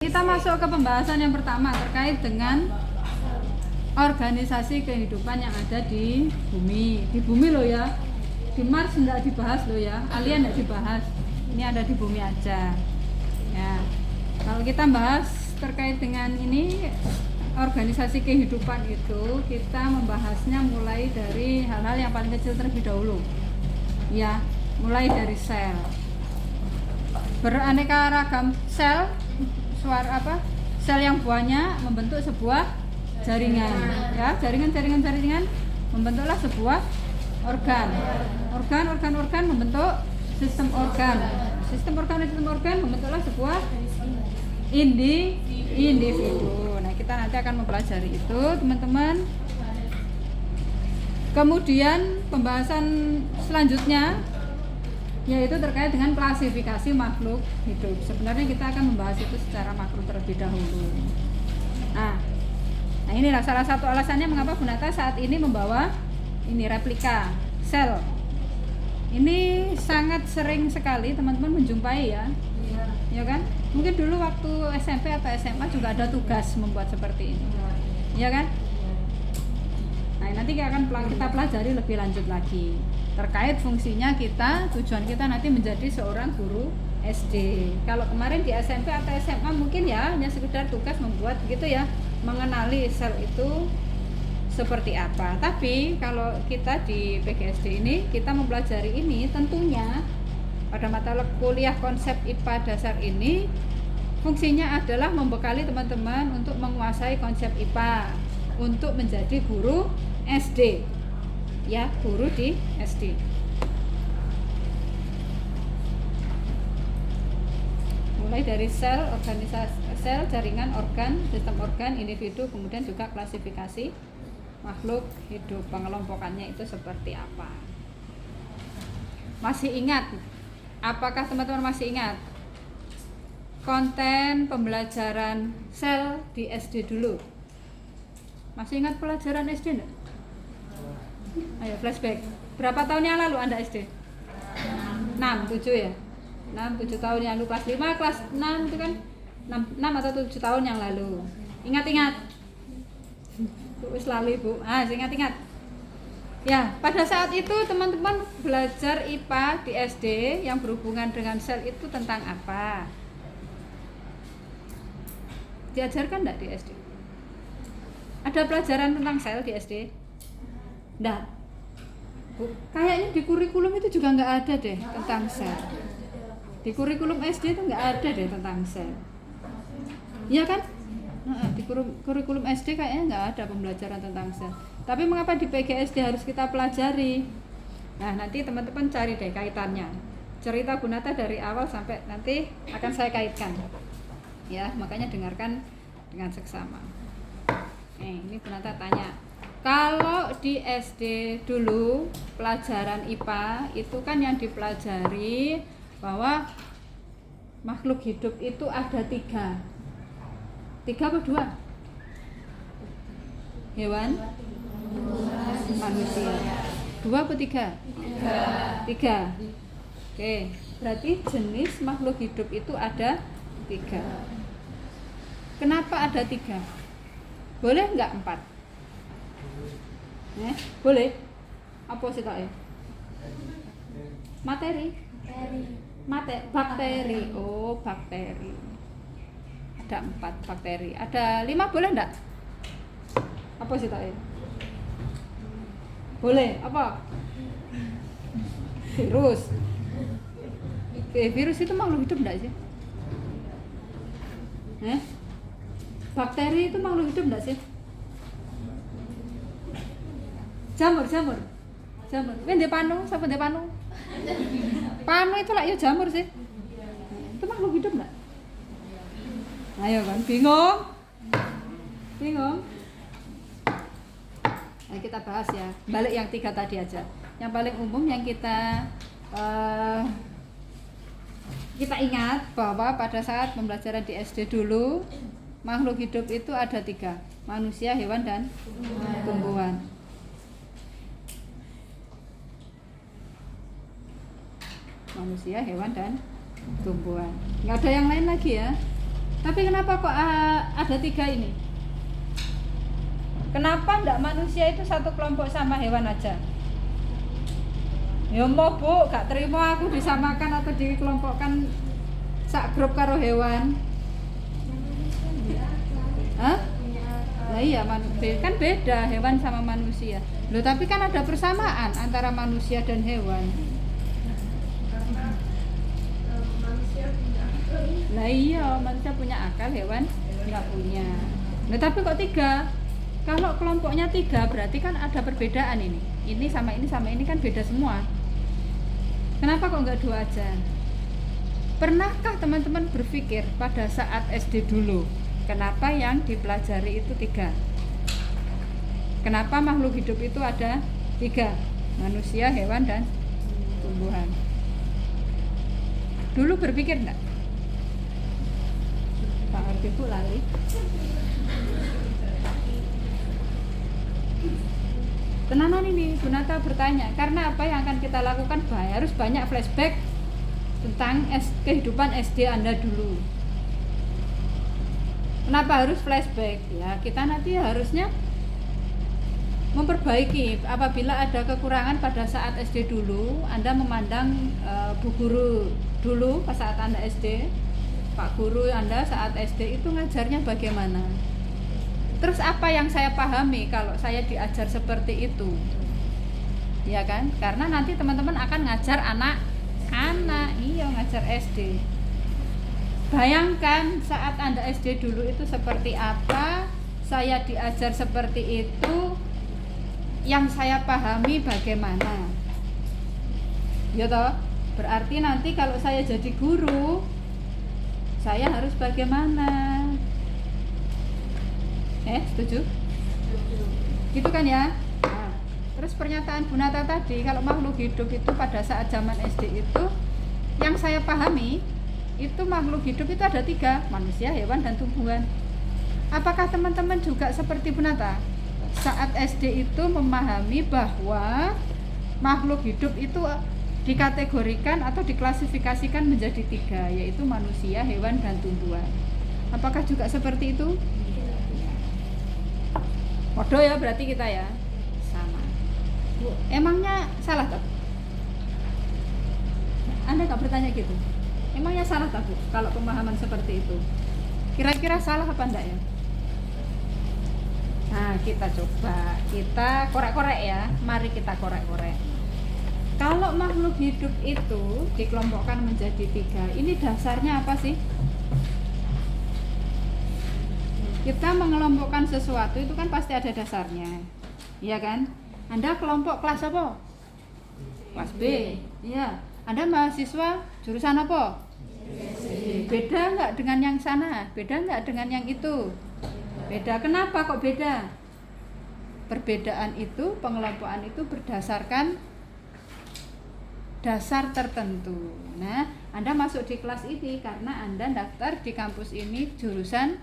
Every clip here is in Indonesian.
kita masuk ke pembahasan yang pertama terkait dengan organisasi kehidupan yang ada di bumi. Di bumi loh ya. Di Mars enggak dibahas loh ya. Alien enggak dibahas. Ini ada di bumi aja. Ya. Kalau kita bahas terkait dengan ini organisasi kehidupan itu, kita membahasnya mulai dari hal-hal yang paling kecil terlebih dahulu. Ya, mulai dari sel. Beraneka ragam sel, sel yang buahnya membentuk sebuah jaringan. Ya, jaringan membentuklah sebuah organ membentuk sistem organ membentuklah sebuah individu. Nah, kita nanti akan mempelajari itu, teman-teman. Kemudian pembahasan selanjutnya yaitu terkait dengan klasifikasi makhluk hidup. Sebenarnya kita akan membahas itu secara makro terlebih dahulu. Nah, inilah salah satu alasannya mengapa Bu Nata saat ini membawa ini replika sel. Ini sangat sering sekali teman-teman menjumpai ya. Ya kan? Mungkin dulu waktu SMP atau SMA juga ada tugas membuat seperti ini. Ya kan? Nah, nanti akan kita pelajari lebih lanjut lagi terkait fungsinya tujuan kita nanti menjadi seorang guru SD. Kalau kemarin di SMP atau SMA mungkin ya hanya sekedar tugas membuat gitu ya, mengenali sel itu seperti apa. Tapi kalau kita di PGSD ini kita mempelajari ini tentunya pada mata kuliah konsep IPA dasar ini fungsinya adalah membekali teman-teman untuk menguasai konsep IPA untuk menjadi guru SD. Ya, guru di SD. Mulai dari sel, sel, jaringan, organ, sistem organ, individu, kemudian juga klasifikasi makhluk hidup, pengelompokannya itu seperti apa. Masih ingat? Apakah teman-teman masih ingat konten pembelajaran sel di SD dulu? Masih ingat pelajaran SD enggak? Ayo flashback. Berapa tahun yang lalu Anda SD? 6, 7 ya? 6, 7 tahun yang lalu, kelas 5, kelas 6 itu kan 6 atau 7 tahun yang lalu. Ingat-ingat. Wis lali, Bu. Ingat-ingat. Ya, pada saat itu teman-teman belajar IPA di SD yang berhubungan dengan sel itu tentang apa? Diajarkan enggak di SD? Ada pelajaran tentang sel di SD? Enggak. Kayaknya di kurikulum itu juga nggak ada deh tentang sel. Di kurikulum SD itu nggak ada deh tentang sel. Iya kan? Di kurikulum SD kayaknya nggak ada pembelajaran tentang sel. Tapi mengapa di PGSD harus kita pelajari? Nah, nanti teman-teman cari deh kaitannya. Cerita Bu Nata dari awal sampai nanti akan saya kaitkan. Ya, makanya dengarkan dengan seksama. Ini Bu Nata tanya. Kalau di SD dulu pelajaran IPA itu kan yang dipelajari bahwa makhluk hidup itu ada 3 apa 2? Hewan? Manusia. 2 apa 3? 3. Oke, berarti jenis makhluk hidup itu ada 3. Kenapa ada 3? Boleh nggak 4? Boleh. Apa sih tak ya? Bakteri. Oh, bakteri. Ada 4 bakteri. Ada 5 boleh enggak? Apa sih tak ya? Boleh. Apa? Virus. Virus itu makhluk hidup enggak sih? Bakteri itu makhluk hidup enggak sih? Jamur. Ndek panu, sapa ndek panu? Panu itu lah ya jamur sih. Itu makhluk hidup enggak? Ayo kan, bingung? Nah, kita bahas ya. Balik yang 3 tadi aja. Yang paling umum yang kita ingat bahwa pada saat pembelajaran di SD dulu makhluk hidup itu ada 3, manusia, hewan, dan tumbuhan. Manusia, hewan, dan tumbuhan. Nggak ada yang lain lagi ya. Tapi kenapa kok ada 3 ini? Kenapa enggak manusia itu satu kelompok sama hewan aja? Ya mau Bu, gak terima aku disamakan atau dikelompokkan sak grup karo hewan. Hah? Nah iya, kan beda hewan sama manusia. Loh tapi kan ada persamaan antara manusia dan hewan. Nah iya, manusia punya akal, hewan nggak punya. Nah tapi kok 3? Kalau kelompoknya 3 berarti kan ada perbedaan ini. Ini sama ini kan beda semua. Kenapa kok nggak 2 aja? Pernahkah teman-teman berpikir pada saat SD dulu, kenapa yang dipelajari itu 3? Kenapa makhluk hidup itu ada 3? Manusia, hewan, dan tumbuhan. Dulu berpikir enggak? Pak ngerti Bu lali. Tenanan ini Bu Nata bertanya, karena apa yang akan kita lakukan harus banyak flashback tentang kehidupan SD Anda dulu. Kenapa harus flashback? Ya kita nanti harusnya memperbaiki apabila ada kekurangan pada saat SD dulu. Anda memandang Bu Guru dulu pas saat Anda SD, Pak Guru Anda saat SD itu ngajarnya bagaimana. Terus apa yang saya pahami kalau saya diajar seperti itu? Ya kan? Karena nanti teman-teman akan ngajar anak-anak, iya ngajar SD. Bayangkan saat Anda SD dulu itu seperti apa, saya diajar seperti itu, yang saya pahami bagaimana. Ya toh? Berarti nanti kalau saya jadi guru, saya harus bagaimana? Setuju? Gitu kan ya? Nah, terus pernyataan Bu Nata tadi, kalau makhluk hidup itu pada saat zaman SD itu, yang saya pahami itu makhluk hidup itu ada 3, manusia, hewan, dan tumbuhan. Apakah teman-teman juga seperti Bu Nata? Saat SD itu memahami bahwa makhluk hidup itu dikategorikan atau diklasifikasikan menjadi 3, yaitu manusia, hewan, dan tumbuhan. Apakah juga seperti itu? Waduh ya, berarti kita ya sama. Bu, emangnya salah tak? Anda gak bertanya gitu? Emangnya salah tak Bu kalau pemahaman seperti itu? Kira-kira salah apa enggak ya? Nah kita coba, kita korek-korek ya. Mari kita korek-korek. Kalau makhluk hidup itu dikelompokkan menjadi 3, ini dasarnya apa sih? Kita mengelompokkan sesuatu itu kan pasti ada dasarnya, iya kan? Anda kelompok kelas apa? Kelas B, iya. Anda mahasiswa jurusan apa? Beda nggak dengan yang sana? Beda nggak dengan yang itu? Beda. Kenapa kok beda? Perbedaan itu, pengelompokan itu berdasarkan dasar tertentu. Nah, Anda masuk di kelas ini karena Anda daftar di kampus ini jurusan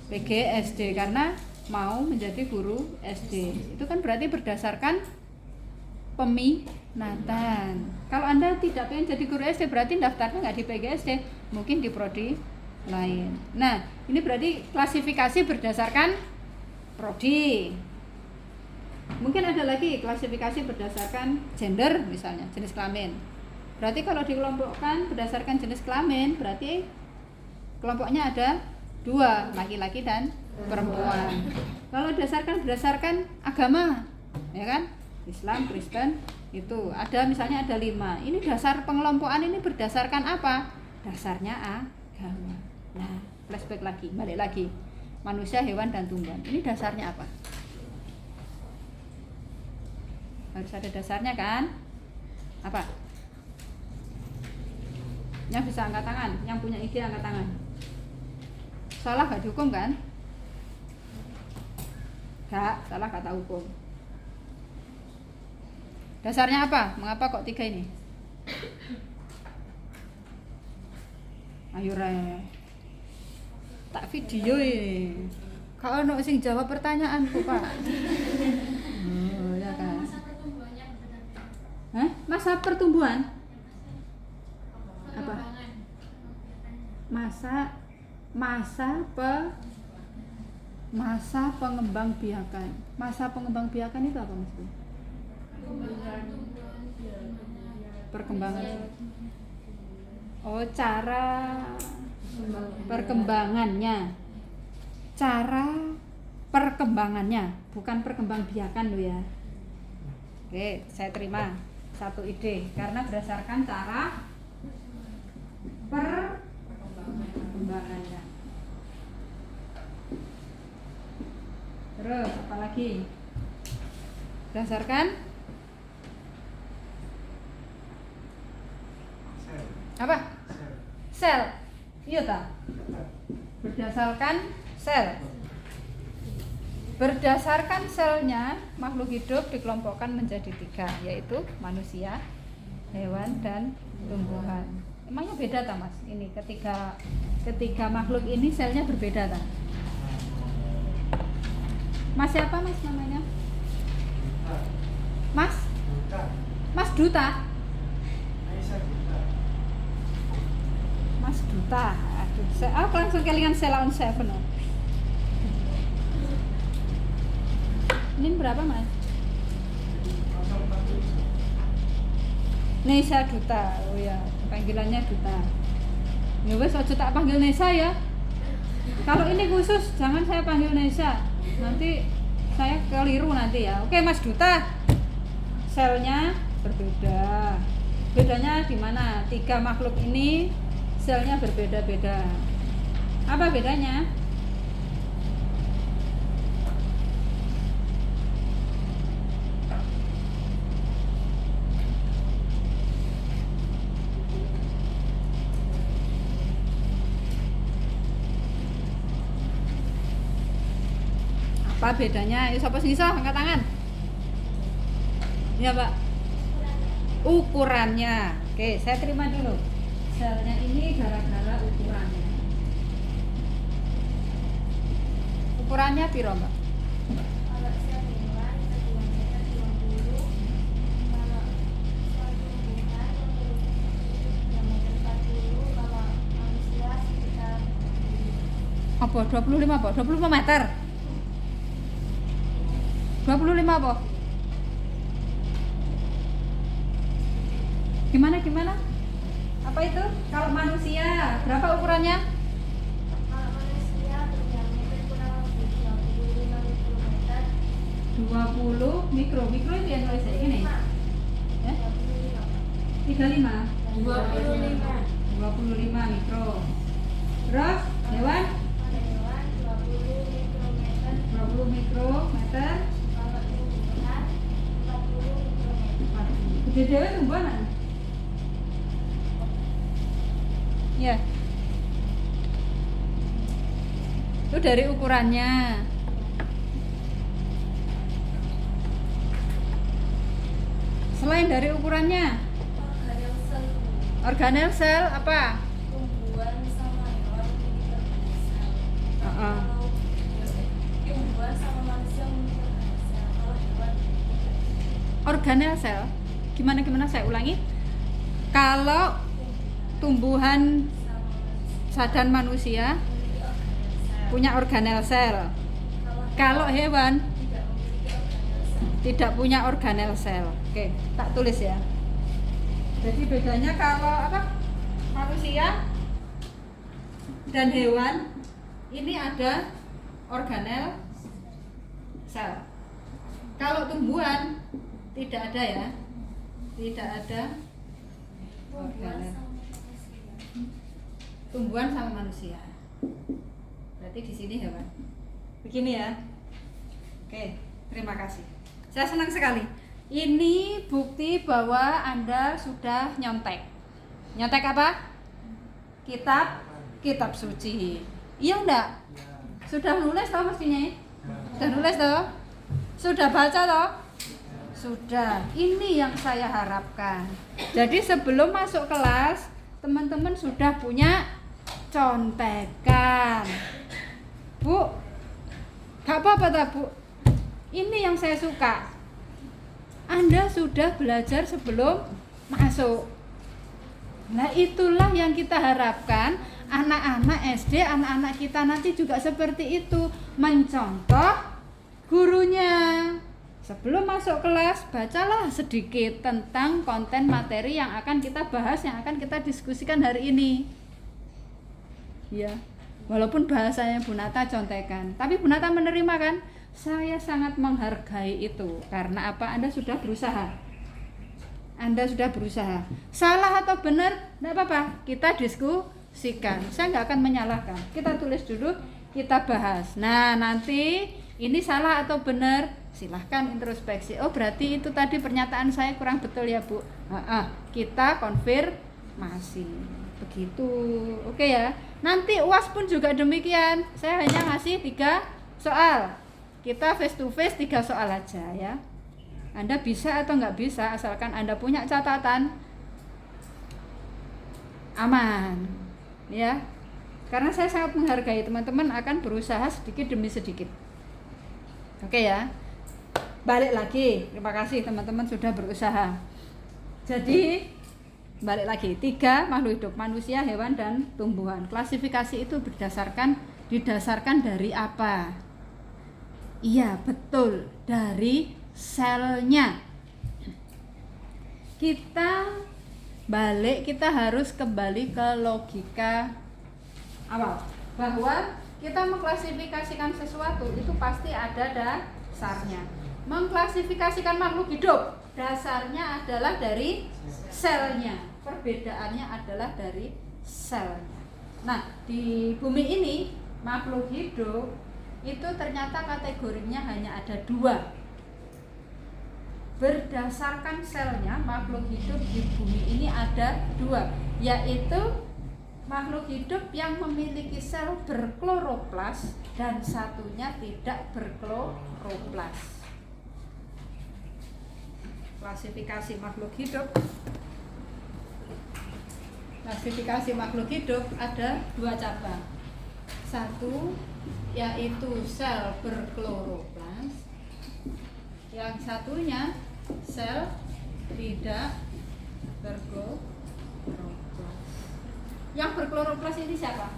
PGSD karena mau menjadi guru SD. Itu kan berarti berdasarkan peminatan. Kalau Anda tidak pengen jadi guru SD, berarti daftarnya nggak di PGSD, mungkin di prodi lain. Nah, ini berarti klasifikasi berdasarkan prodi. Mungkin ada lagi klasifikasi berdasarkan gender, misalnya jenis kelamin. Berarti kalau dikelompokkan berdasarkan jenis kelamin, berarti kelompoknya ada 2, laki-laki dan perempuan. Kalau berdasarkan agama, ya kan? Islam, Kristen, itu ada misalnya ada 5. Ini dasar pengelompokan ini berdasarkan apa? Dasarnya agama. Nah, flashback lagi, balik lagi. Manusia, hewan, dan tumbuhan. Ini dasarnya apa? Harus ada dasarnya kan? Apa? Yang bisa angkat tangan, yang punya ide angkat tangan. Salah gak dihukum kan? Gak, salah kata hukum. Dasarnya apa? Mengapa kok 3 ini? Ayo re. Tak video ini. Kalau ono sing jawab pertanyaanku, Pak. Oh, ya kan. Masa pertumbuhan? Apa? Masa masa pengembangbiakan. Masa pengembangbiakan itu apa maksudnya? Perkembangan. Oh, cara perkembangannya. Cara perkembangannya, bukan perkembangbiakan lo ya. Oke, saya terima satu ide karena berdasarkan cara perkembangannya. Terus apa lagi? Berdasarkan apa? Sel. Iya tak? Berdasarkan sel. Berdasarkan selnya, makhluk hidup dikelompokkan menjadi 3, yaitu manusia, hewan, dan tumbuhan. Emangnya beda tak Mas? Ini ketiga makhluk ini selnya berbeda tak? Mas siapa Mas namanya? Mas? Mas Duta? Mas Duta. Aduh, aku langsung kelingan Sela on Seven. Ini berapa Mas? Nesa Duta. Oh ya, panggilannya Duta. Ya wes aja tak panggil Nesa ya. Kalau ini khusus jangan saya panggil Nesa. Nanti saya keliru nanti ya. Oke Mas Duta. Selnya berbeda. Bedanya di mana? 3 makhluk ini selnya berbeda-beda. Apa bedanya? Apa bedanya? Ayo siapa sing iso angkat tangan. Ya, Pak. Ukurannya. Oke, saya terima dulu. Selnya ini gara-gara ukurannya. Ukurannya piro, Mbak? Kalau sel hewan keduanya 20, kalau sel tumbuhan diameter 40, kalau manusia sekitar Apa? 25 apa? 25 meter? 25 apa? Gimana? Apa itu? Kalau manusia, berapa ukurannya? kalau manusia berdiameter kurang lebih 25 mikrometer. 20 mikro itu yang tulis ini? Ya? 35? 25 25 mikro. Terus, hewan? pada hewan 20 mikrometer. 20 mikrometer. Kalau tumbuhan 40 mikrometer. Gede dewe tumbuhan? Ya. Itu dari ukurannya. Selain dari ukurannya, organel sel apa? Tumbuhan sama hewan ini berbeda. Uh-uh. Kalau tumbuhan sama manusia mungkin berbeda. Kalau hewan Organel sel. Gimana saya ulangi? Kalau tumbuhan dan manusia punya organel sel. Kalau hewan tidak punya organel sel. Oke, tak tulis ya. Jadi bedanya kalau manusia dan hewan ini ada organel sel. Kalau tumbuhan tidak ada ya. Tidak ada organel. Tumbuhan sama manusia. Berarti di sini hewan. Begini ya. Oke, terima kasih. Saya senang sekali. Ini bukti bahwa Anda sudah nyontek. Nyontek apa? Kitab suci. Iya enggak? Sudah nulis toh mestinya? Sudah nulis toh? Sudah baca toh? Sudah. Ini yang saya harapkan. Jadi sebelum masuk kelas, teman-teman sudah punya contekan. Bu, gak apa-apa tak Bu. Ini yang saya suka. Anda sudah belajar sebelum masuk. Nah itulah yang kita harapkan. Anak-anak SD, anak-anak kita nanti juga seperti itu, mencontoh gurunya. Sebelum masuk kelas, bacalah sedikit tentang konten materi yang akan kita bahas, yang akan kita diskusikan hari ini. Ya, walaupun bahasanya Bu Nata contekan, tapi Bu Nata menerima kan? Saya sangat menghargai itu. Karena apa? Anda sudah berusaha. Anda sudah berusaha. Salah atau benar, tidak apa-apa. Kita diskusikan. Saya nggak akan menyalahkan. Kita tulis dulu, kita bahas. Nah, nanti ini salah atau benar, silahkan introspeksi. Oh, berarti itu tadi pernyataan saya kurang betul ya, Bu. Kita konfirmasi. Begitu. Oke ya. Nanti UAS pun juga demikian. Saya hanya ngasih 3 soal. Kita face to face 3 soal aja ya. Anda bisa atau nggak bisa, asalkan Anda punya catatan, aman ya. Karena saya sangat menghargai teman-teman akan berusaha sedikit demi sedikit. Oke ya. Balik lagi, terima kasih teman-teman sudah berusaha. Jadi balik lagi, 3 makhluk hidup, manusia, hewan, dan tumbuhan. Klasifikasi itu didasarkan dari apa? Iya, betul, dari selnya. Kita harus kembali ke logika awal, bahwa kita mengklasifikasikan sesuatu itu pasti ada dasarnya. Mengklasifikasikan makhluk hidup, dasarnya adalah dari selnya. Perbedaannya adalah dari selnya. Nah, di bumi ini makhluk hidup itu ternyata kategorinya hanya ada 2. Berdasarkan selnya, makhluk hidup di bumi ini ada 2, yaitu makhluk hidup yang memiliki sel berkloroplas dan satunya tidak berkloroplas. Klasifikasi makhluk hidup ada 2 cabang. 1 yaitu sel berkloroplas, yang satunya sel tidak berkloroplas. Yang berkloroplas ini siapa?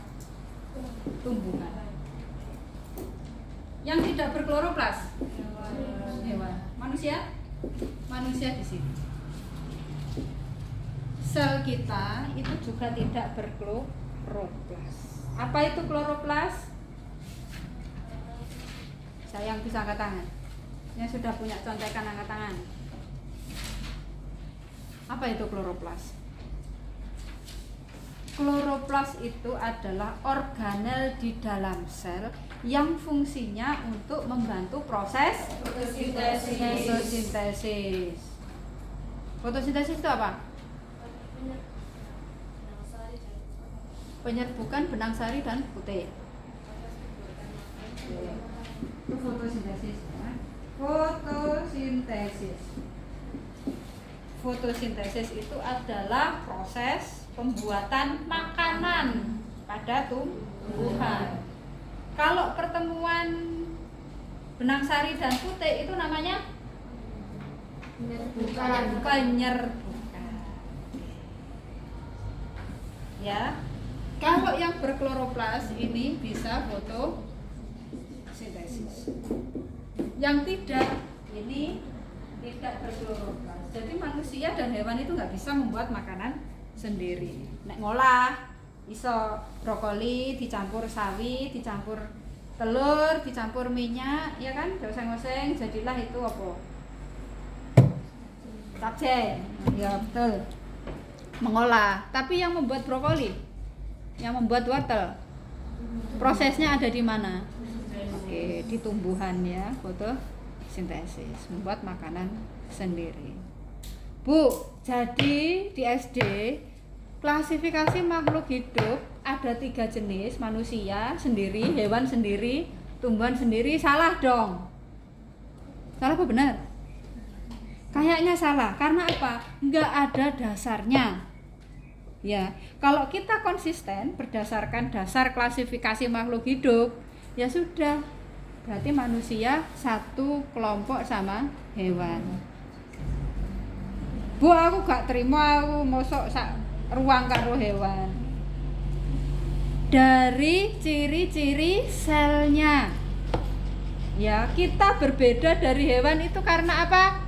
Tumbuhan. Yang tidak berkloroplas? Hewan. Manusia? Manusia di sini. Sel kita itu juga tidak berkloroplas. Apa itu kloroplas? Saya yang bisa angkat tangan, yang sudah punya contekan angkat tangan. Apa itu kloroplas? Kloroplas itu adalah organel di dalam sel yang fungsinya untuk membantu proses fotosintesis. Fotosintesis itu apa? Penyerbukan benang sari dan putih. Itu fotosintesis ya. Fotosintesis itu adalah proses pembuatan makanan pada tumbuhan. Kalau pertemuan benang sari dan putih itu namanya penyerbukan. Ya. Kalau yang berkloroplas ini bisa fotosintesis. Yang tidak, ini tidak berkloroplas. Jadi manusia dan hewan itu nggak bisa membuat makanan sendiri. Nek ngolah, iso brokoli dicampur sawi, dicampur telur, dicampur minyak, ya kan? Goseng-goseng, jadilah itu apa? Capcay. Ya betul. Mengolah. Tapi yang membuat brokoli, yang membuat wortel, prosesnya ada di mana? Oke, di tumbuhan ya, fotosintesis, membuat makanan sendiri. Bu, jadi di SD klasifikasi makhluk hidup ada 3 jenis, manusia sendiri, hewan sendiri, tumbuhan sendiri. Salah dong. Salah apa benar? Kayaknya salah, karena apa? Nggak ada dasarnya. Ya, kalau kita konsisten berdasarkan dasar klasifikasi makhluk hidup, ya sudah, berarti manusia satu kelompok sama hewan. Bu, aku gak terima, aku mosok sak ruang karo hewan. dari ciri-ciri selnya. Ya, kita berbeda dari hewan itu karena apa?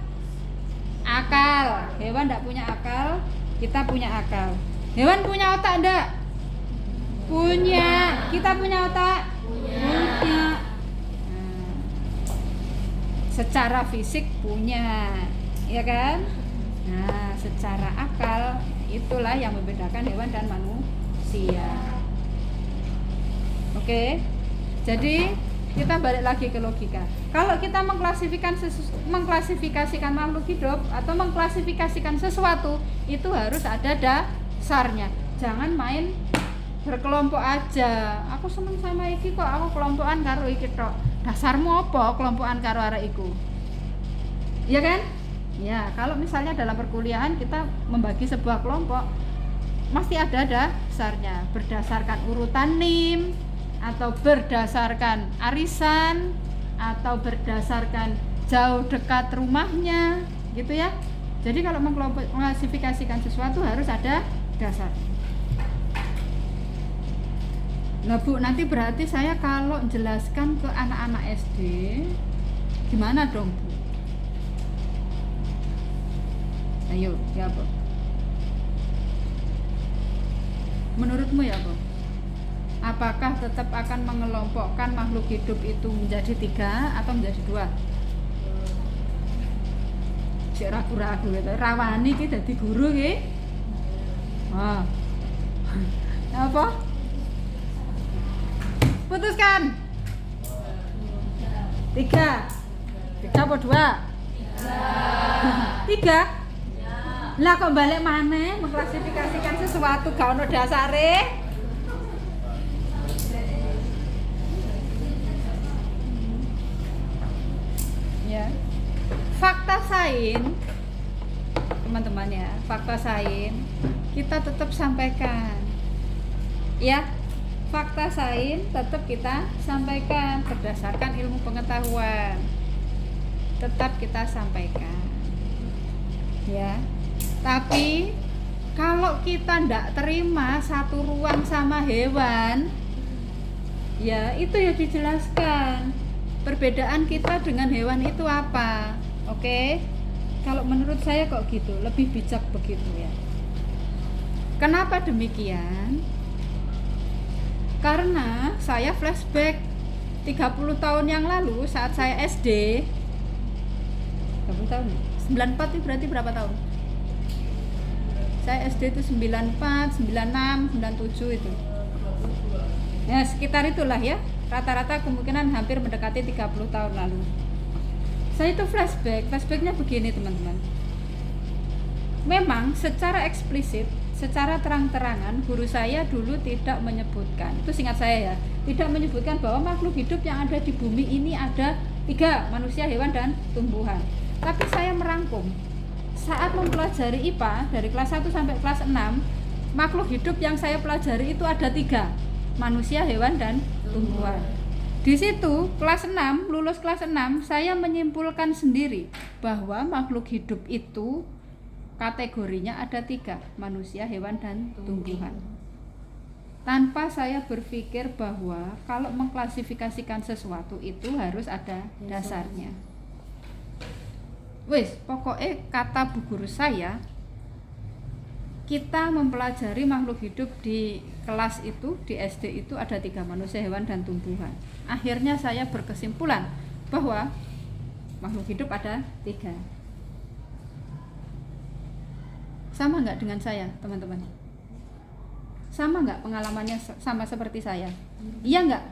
Akal. Hewan tidak punya akal, kita punya akal. Hewan punya otak enggak? Punya. Kita punya otak? Punya. Nah, secara fisik punya, ya kan? Nah, secara akal itulah yang membedakan hewan dan manusia. Oke. Jadi kita balik lagi ke logika. Kalau kita mengklasifikasikan makhluk hidup atau mengklasifikasikan sesuatu, itu harus ada dasarnya. Jangan main berkelompok aja. Aku seneng sama iki kok, aku kelompokan karo iki tok. Dasarmu apa kelompokan karo arek iku? Iya kan? Ya, kalau misalnya dalam perkuliahan kita membagi sebuah kelompok, pasti ada dasarnya, berdasarkan urutan NIM atau berdasarkan arisan atau berdasarkan jauh dekat rumahnya, gitu ya. Jadi kalau mengklasifikasikan sesuatu harus ada dasar. Nah Bu, nanti berarti saya kalau jelaskan ke anak-anak SD gimana dong Bu? Ayo, ya Bu. Menurutmu ya Bu, apakah tetap akan mengelompokkan makhluk hidup itu menjadi 3 atau menjadi 2? Cek ragu-ragu gitu. Rawani ki dadi guru ki. Apa? Putuskan. 3. 3 apa 2? 3. Lah kok balik maneh mengklasifikasikan sesuatu gak ono dasare? Ya. Fakta sains, teman-teman ya, fakta sains kita tetap sampaikan. Ya. Fakta sains tetap kita sampaikan berdasarkan ilmu pengetahuan. Tetap kita sampaikan. Ya. Tapi kalau kita ndak terima satu ruang sama hewan, ya itu ya dijelaskan perbedaan kita dengan hewan itu apa. Oke? Kalau menurut saya kok gitu, lebih bijak begitu ya. Kenapa demikian? Karena saya flashback 30 tahun yang lalu saat saya SD. 30 tahun? 94 itu berarti berapa tahun? Saya SD itu 94, 96, 97 itu. Ya, sekitar itulah ya. Rata-rata kemungkinan hampir mendekati 30 tahun lalu. Saya itu flashbacknya begini teman-teman. Memang secara eksplisit, secara terang-terangan guru saya dulu tidak menyebutkan, itu singkat saya ya, tidak menyebutkan bahwa makhluk hidup yang ada di bumi ini ada 3, manusia, hewan, dan tumbuhan. Tapi saya merangkum, saat mempelajari IPA dari kelas 1 sampai kelas 6, makhluk hidup yang saya pelajari itu ada 3, manusia, hewan, dan tumbuhan. Di situ kelas 6, lulus kelas 6, saya menyimpulkan sendiri bahwa makhluk hidup itu kategorinya ada 3, manusia, hewan, dan tumbuhan. Tanpa saya berpikir bahwa kalau mengklasifikasikan sesuatu itu harus ada dasarnya. Wis, pokoknya kata bu guru saya, kita mempelajari makhluk hidup di kelas itu, di SD itu ada 3, manusia, hewan, dan tumbuhan. Akhirnya saya berkesimpulan bahwa makhluk hidup ada 3. Sama nggak dengan saya, teman-teman? Sama nggak pengalamannya sama seperti saya? Iya nggak?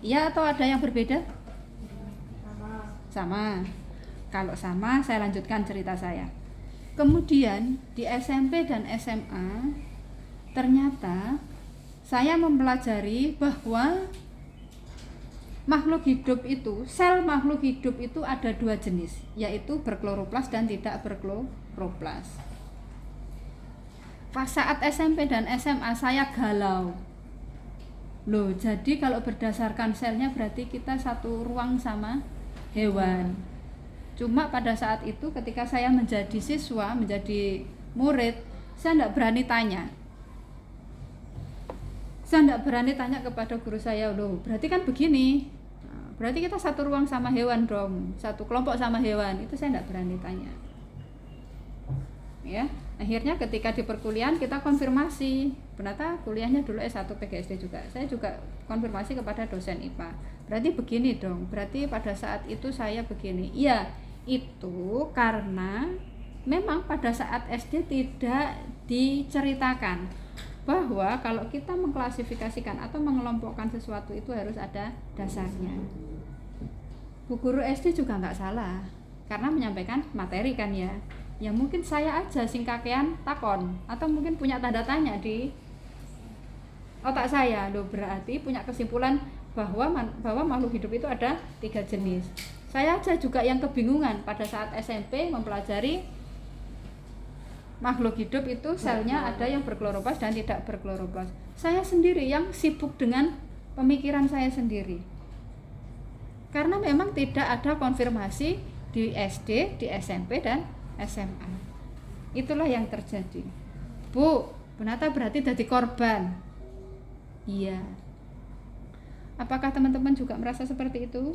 Iya atau ada yang berbeda? Sama. Kalau sama, saya lanjutkan cerita saya. Kemudian di SMP dan SMA ternyata saya mempelajari bahwa makhluk hidup itu, sel makhluk hidup itu ada 2 jenis, yaitu berkloroplas dan tidak berkloroplas. Pas saat SMP dan SMA saya galau. Loh, jadi kalau berdasarkan selnya berarti kita satu ruang sama hewan. Cuma pada saat itu ketika saya menjadi siswa, menjadi murid, saya tidak berani tanya. Saya tidak berani tanya kepada guru saya, loh berarti kan begini. Nah, berarti kita satu ruang sama hewan dong, satu kelompok sama hewan. Itu saya tidak berani tanya. Ya, akhirnya ketika di perkuliahan kita konfirmasi. Ternyata kuliahnya dulu S1 PGSD juga. Saya juga konfirmasi kepada dosen IPA. Berarti begini dong. Berarti pada saat itu saya begini. Iya, itu karena memang pada saat SD tidak diceritakan bahwa kalau kita mengklasifikasikan atau mengelompokkan sesuatu itu harus ada dasarnya. Bu guru SD juga nggak salah karena menyampaikan materi kan ya. Ya mungkin saya aja sing kakean takon atau mungkin punya tanda tanya di otak saya. Loh berarti punya kesimpulan bahwa makhluk hidup itu ada 3 jenis. Saya aja juga yang kebingungan pada saat SMP mempelajari makhluk hidup itu selnya ada yang berkloroplas dan tidak berkloroplas. Saya sendiri yang sibuk dengan pemikiran saya sendiri. Karena memang tidak ada konfirmasi di SD, di SMP dan SMA. Itulah yang terjadi. Bu, Bunata berarti jadi korban. Iya. Apakah teman-teman juga merasa seperti itu?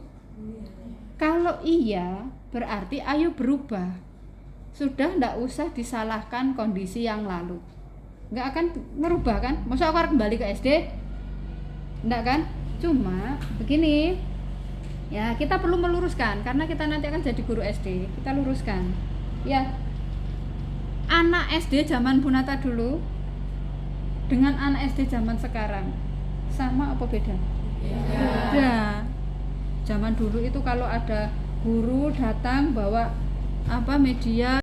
Kalau iya, berarti ayo berubah. Sudah ndak usah disalahkan kondisi yang lalu. Nggak akan merubah kan? Masa aku harus kembali ke SD? Ndak kan? Cuma begini. Ya, kita perlu meluruskan karena kita nanti akan jadi guru SD. Kita luruskan. Ya. Anak SD zaman Bunata dulu dengan anak SD zaman sekarang sama apa beda? Beda. Zaman dulu itu kalau ada guru datang bawa media